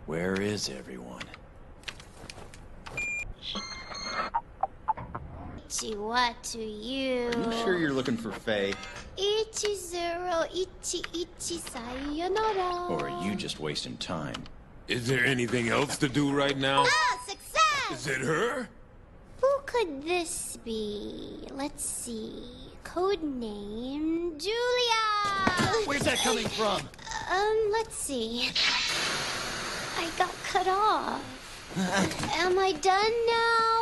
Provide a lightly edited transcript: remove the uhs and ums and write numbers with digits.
Where is everyone? What to you? Are you sure you're looking for Faye? 1011 sayonara. Or are you just wasting time? Is there anything else to do right now? Ah, success! Is it her? Who could this be? Let's see. Codename Julia! Where's that coming from? Let's see. I got cut off. Am I done now?